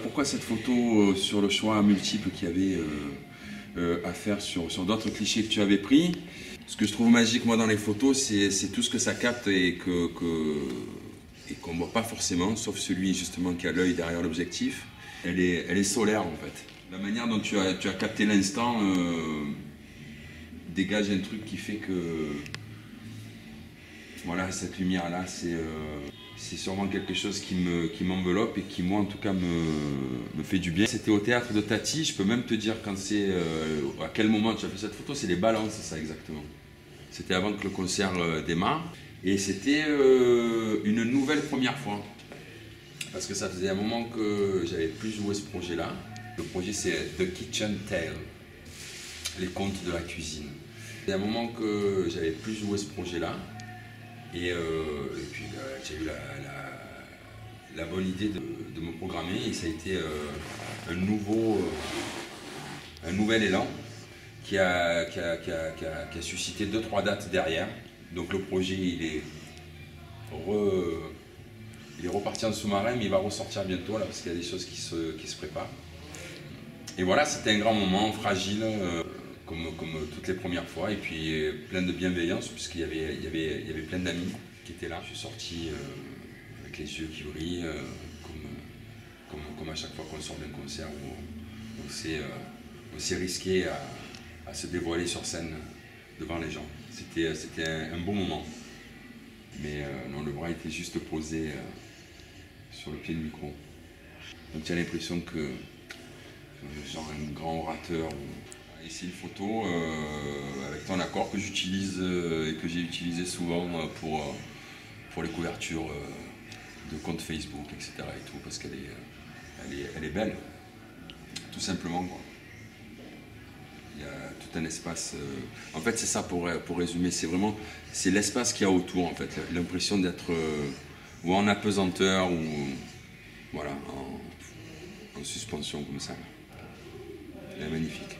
Pourquoi cette photo sur le choix multiple qu'il y avait à faire sur d'autres clichés que tu avais pris? Ce que je trouve magique moi dans les photos, c'est tout ce que ça capte et qu'on ne voit pas forcément, sauf celui justement qui a l'œil derrière l'objectif. Elle est solaire en fait. La manière dont tu as capté l'instant dégage un truc qui fait que voilà, cette lumière là, c'est sûrement quelque chose qui m'enveloppe et qui moi en tout cas me fait du bien. C'était au théâtre de Tati, je peux même te dire quand à quel moment tu as fait cette photo, c'est les balances ça exactement. C'était avant que le concert démarre et c'était une nouvelle première fois. Parce que ça faisait un moment que j'avais plus joué ce projet là. Le projet c'est The Kitchen Tale, les contes de la cuisine. C'est un moment que j'avais plus joué ce projet là. Et puis j'ai eu la bonne idée de me programmer et ça a été un nouvel élan qui a suscité 2-3 dates derrière. Donc le projet il est reparti en sous-marin mais il va ressortir bientôt là parce qu'il y a des choses qui se préparent. Et voilà, c'était un grand moment, fragile. Comme toutes les premières fois, et puis plein de bienveillance, puisqu'il y avait plein d'amis qui étaient là. Je suis sorti avec les yeux qui brillent, comme à chaque fois qu'on sort d'un concert où on s'est risqué à se dévoiler sur scène devant les gens. C'était un bon moment, mais non, le bras était juste posé sur le pied du micro. Donc tu as l'impression que genre un grand orateur. Ici une photo avec ton accord que j'utilise et que j'ai utilisé souvent pour les couvertures de comptes Facebook, etc. et tout, parce qu'elle est belle, tout simplement quoi. Il y a tout un espace. En fait c'est ça pour résumer, c'est l'espace qu'il y a autour en fait, l'impression d'être ou en apesanteur ou voilà en suspension comme ça. Elle est magnifique.